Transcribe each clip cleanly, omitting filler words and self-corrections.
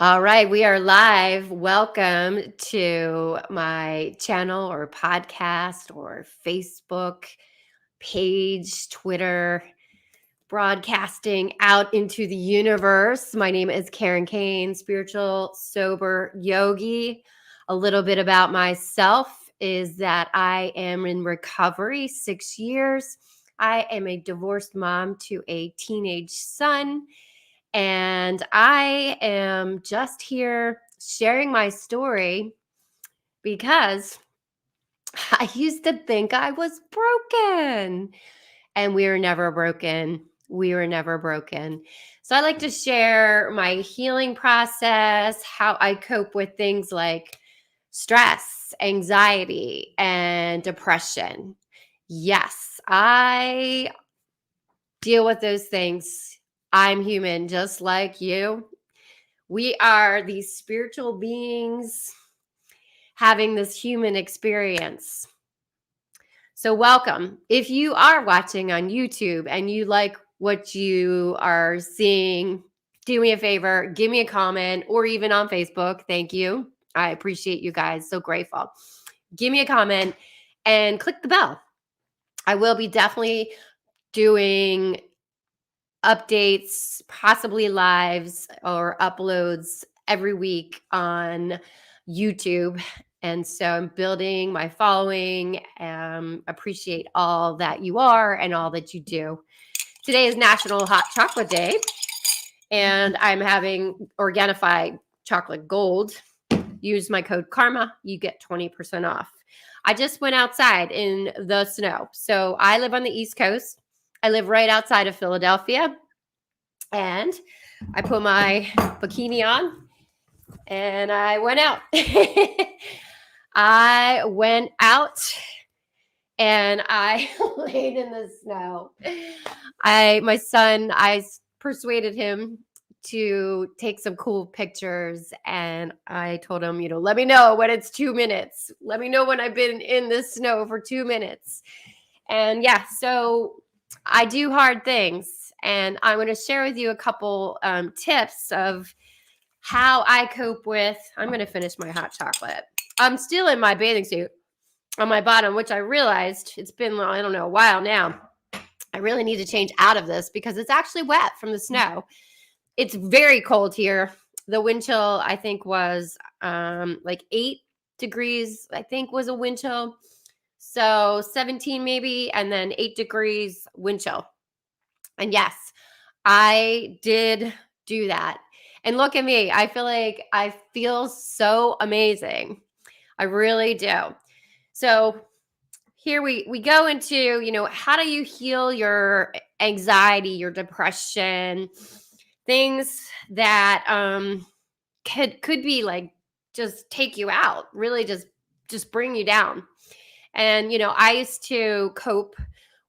All right, we are live. Welcome to my channel or podcast or Facebook page, Twitter, broadcasting out into the universe. My name is Karen Kane, spiritual, sober yogi. A little bit about myself is that I am in recovery 6 years. I am a divorced mom to a teenage son. And I am just here sharing my story because I used to think I was broken, and we were never broken. We were never broken. So I like to share my healing process, how I cope with things like stress, anxiety, and depression. Yes, I deal with those things. I'm human just like you. We are these spiritual beings having this human experience. So, welcome. If you are watching on YouTube and you like what you are seeing, do me a favor, give me a comment, or even on Facebook. Thank you. I appreciate you guys. So grateful. Give me a comment and click the bell. I will be definitely doing updates, possibly lives or uploads every week on YouTube. And so I'm building my following. Appreciate all that you are and all that you do. Today is National Hot Chocolate Day, and I'm having Organifi chocolate gold. Use my code KARMA, you get 20% off. I just went outside in the snow. So I live on the East Coast. I live right outside of Philadelphia. And I put my bikini on and I went out. I went out and I laid in the snow. My son, I persuaded him to take some cool pictures, and I told him, let me know when it's 2 minutes. Let me know when I've been in the snow for 2 minutes. And yeah, so I do hard things, and I'm going to share with you a couple tips of how I cope with. I'm going to finish my hot chocolate. I'm still in my bathing suit on my bottom, which I realized it's been, I don't know, a while now. I really need to change out of this because it's actually wet from the snow. It's very cold here. The wind chill, I think, was like 8 degrees, I think was a wind chill. So 17 maybe, and then 8 degrees wind chill. And yes, I did do that. And look at me. I feel like I feel so amazing. I really do. So here we go into, how do you heal your anxiety, your depression, things that could be like just take you out, really just bring you down. And I used to cope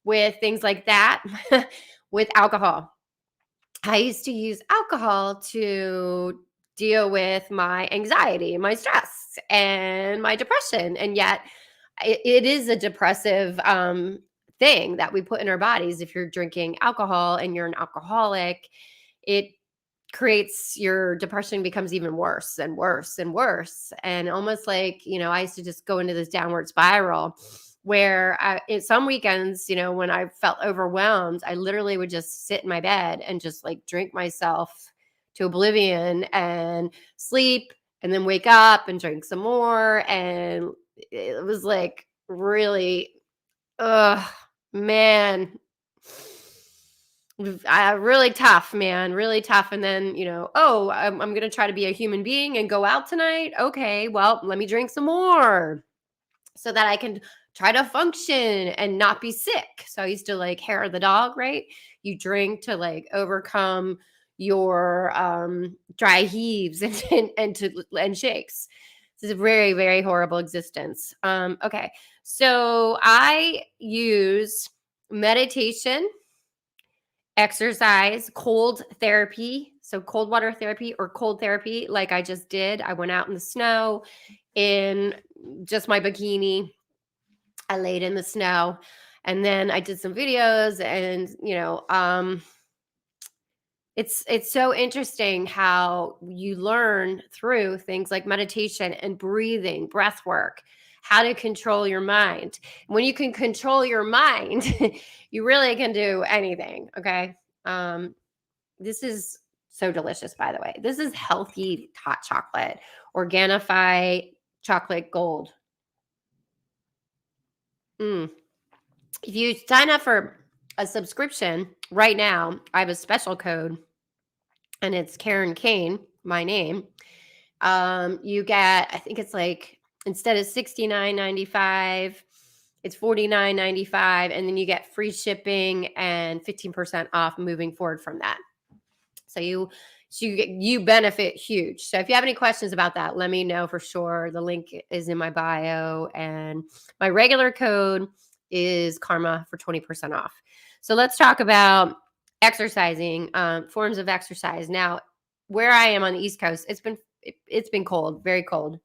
with things like that with alcohol. I used to use alcohol to deal with my anxiety, my stress, and my depression. And yet, it is a depressive thing that we put in our bodies. If you're drinking alcohol and you're an alcoholic, it creates your depression becomes even worse and worse and worse. And almost like, I used to just go into this downward spiral where some weekends, when I felt overwhelmed, I literally would just sit in my bed and just like drink myself to oblivion and sleep and then wake up and drink some more. And it was like really, man, really tough, man, really tough. And then, I'm going to try to be a human being and go out tonight. Okay, well, let me drink some more so that I can try to function and not be sick. So I used to like hair of the dog, right? You drink to like overcome your dry heaves and shakes. This is a very, very horrible existence. Okay, so I use meditation, exercise, cold therapy. So cold water therapy or cold therapy, like I just did. I went out in the snow in just my bikini. I laid in the snow, and then I did some videos and, It's so interesting how you learn through things like meditation and breathing, breath work, how to control your mind. When you can control your mind, you really can do anything. Okay. Um, this is so delicious, by the way. This is healthy hot chocolate, Organifi chocolate gold. Mm. If you sign up for a subscription right now, I have a special code, and it's Karen Kane, my name. You get, I think it's like, instead of $69.95, it's $49.95, and then you get free shipping and 15% off moving forward from that. So you benefit huge. So if you have any questions about that, let me know for sure. The link is in my bio, and my regular code is Karma for 20% off. So let's talk about exercising, forms of exercise. Now, where I am on the East Coast, it's been cold, very cold.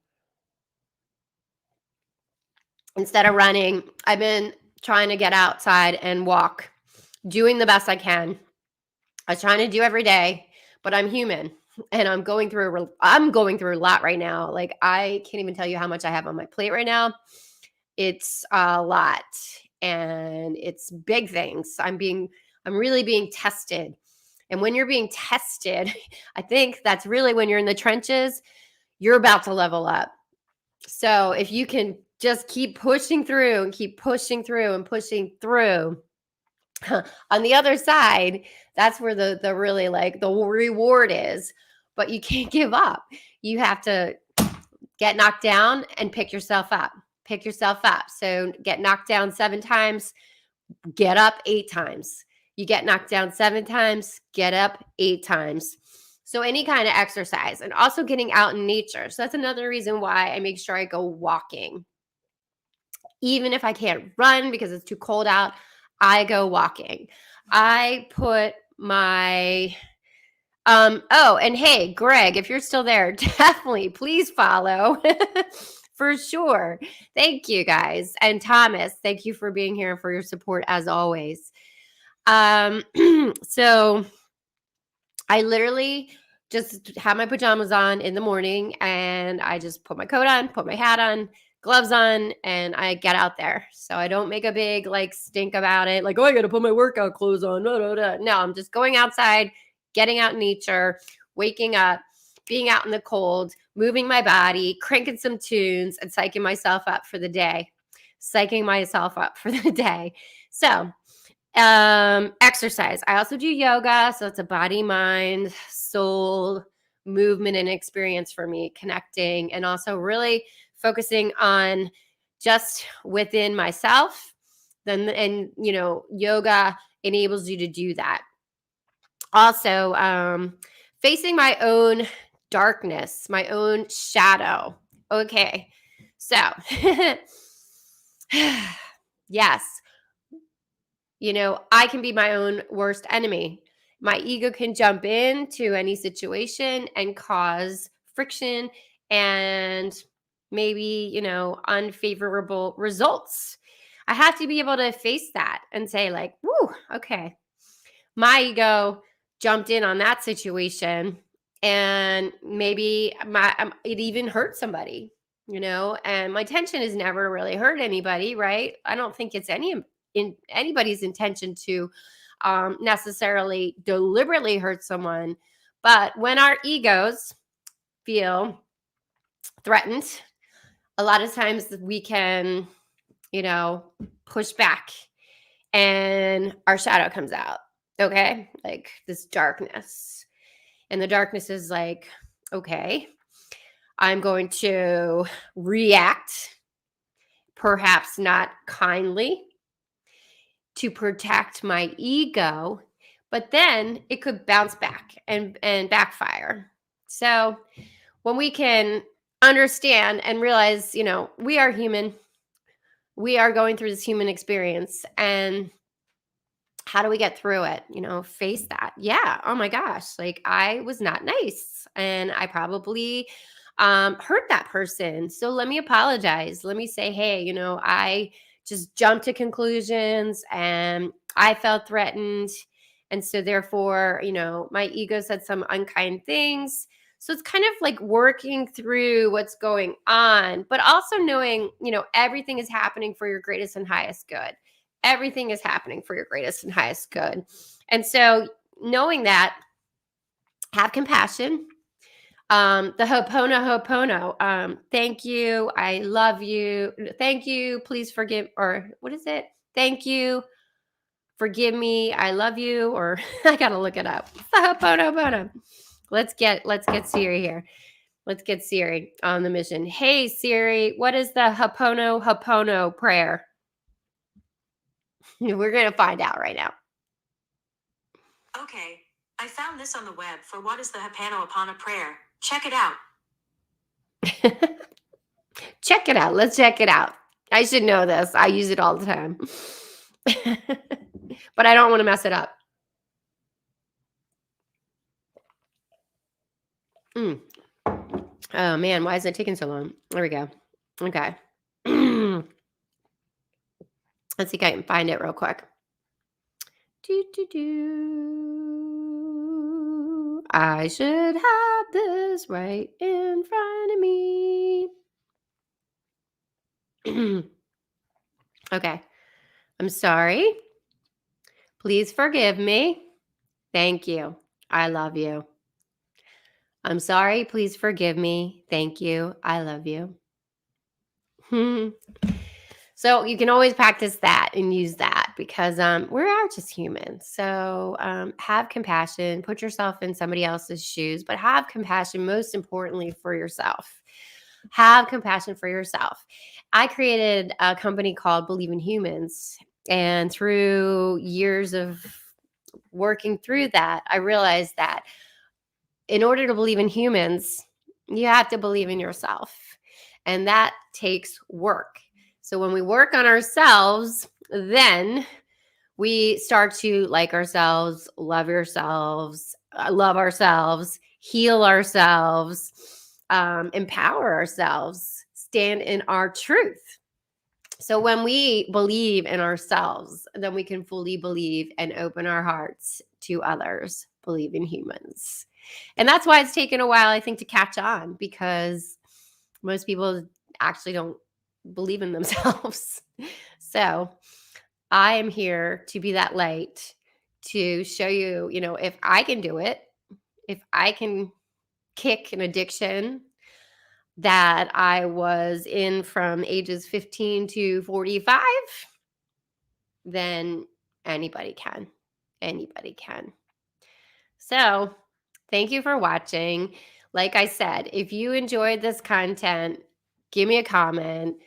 Instead of running, I've been trying to get outside and walk, doing the best I can. I'm trying to do every day, but I'm human, and I'm going through a lot right now. Like, I can't even tell you how much I have on my plate right now. It's a lot, and it's big things. I'm really being tested. And when you're being tested, I think that's really when you're in the trenches, you're about to level up. So if you can just keep pushing through and keep pushing through and pushing through, on the other side, that's where the really, like, the reward is. But you can't give up. You have to get knocked down and pick yourself up. Pick yourself up. So get knocked down 7 times, get up 8 times. You get knocked down 7 times, get up 8 times. So any kind of exercise, and also getting out in nature. So that's another reason why I make sure I go walking. Even if I can't run because it's too cold out, I go walking. I put my oh, and hey, Greg, if you're still there, definitely please follow. For sure. Thank you, guys. And Thomas, thank you for being here and for your support as always. So I literally just have my pajamas on in the morning, and I just put my coat on, put my hat on, gloves on, and I get out there. So I don't make a big like stink about it. Like, oh, I got to put my workout clothes on. No, I'm just going outside, getting out in nature, waking up, being out in the cold, moving my body, cranking some tunes, and psyching myself up for the day. So exercise. I also do yoga, so it's a body, mind, soul movement and experience for me, connecting, and also really focusing on just within myself. And yoga enables you to do that. Also, facing my own darkness, my own shadow. Okay. So, yes, I can be my own worst enemy. My ego can jump into any situation and cause friction and maybe, unfavorable results. I have to be able to face that and say, like, whoo, okay, my ego jumped in on that situation, and maybe it even hurt somebody, and my intention is never really hurt anybody, right? I don't think it's in anybody's intention to necessarily deliberately hurt someone. But when our egos feel threatened, a lot of times we can, push back, and our shadow comes out. Okay. Like this darkness. And the darkness is like, okay, I'm going to react, perhaps not kindly, to protect my ego, but then it could bounce back and backfire. So when we can understand and realize, we are human, we are going through this human experience, and how do we get through it? Face that. Yeah. Oh my gosh. Like, I was not nice, and I probably hurt that person. So let me apologize. Let me say, hey, I just jumped to conclusions, and I felt threatened, And so therefore, my ego said some unkind things. So it's kind of like working through what's going on, but also knowing, everything is happening for your greatest and highest good. Everything is happening for your greatest and highest good. And so knowing that, have compassion. The Ho'oponopono. Thank you. I love you. Thank you. Please forgive, or what is it? Thank you. Forgive me. I love you. Or I gotta look it up. It's the Ho'oponopono. Let's get Siri here. Let's get Siri on the mission. Hey Siri, what is the Ho'oponopono prayer? We're gonna find out right now. Okay, I found this on the web for what is the Ho'oponopono prayer. Check it out. Check it out. Let's check it out. I should know this. I use it all the time. But I don't want to mess it up. Oh man, why is it taking so long? There we go. Okay. Let's see if I can find it real quick. I should have this right in front of me. Okay. I'm sorry. Please forgive me. Thank you. I love you. I'm sorry. Please forgive me. Thank you. I love you. So you can always practice that and use that because we are just humans. So have compassion, put yourself in somebody else's shoes, but have compassion most importantly for yourself. Have compassion for yourself. I created a company called Believe in Humans. And through years of working through that, I realized that in order to believe in humans, you have to believe in yourself. And that takes work. So when we work on ourselves, then we start to like ourselves, love ourselves, heal ourselves, empower ourselves, stand in our truth. So when we believe in ourselves, then we can fully believe and open our hearts to others, believe in humans. And that's why it's taken a while, I think, to catch on because most people actually don't believe in themselves. So I am here to be that light to show you, if I can do it, if I can kick an addiction that I was in from ages 15 to 45, then anybody can. Anybody can. So, thank you for watching. Like I said, if you enjoyed this content, give me a comment,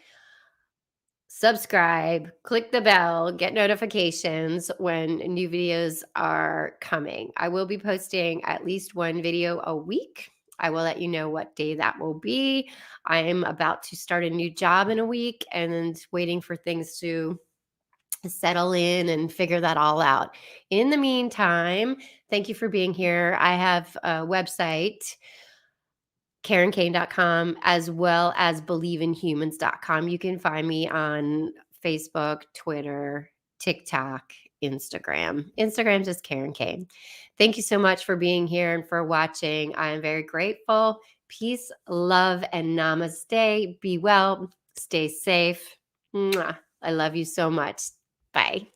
subscribe, click the bell, get notifications when new videos are coming. I will be posting at least one video a week. I will let you know what day that will be. I am about to start a new job in a week and waiting for things to settle in and figure that all out. In the meantime, thank you for being here. I have a website, KarenKane.com, as well as BelieveInHumans.com. You can find me on Facebook, Twitter, TikTok, Instagram. Instagram's just Karen Kane. Thank you so much for being here and for watching. I am very grateful. Peace, love, and namaste. Be well. Stay safe. Mwah. I love you so much. Bye.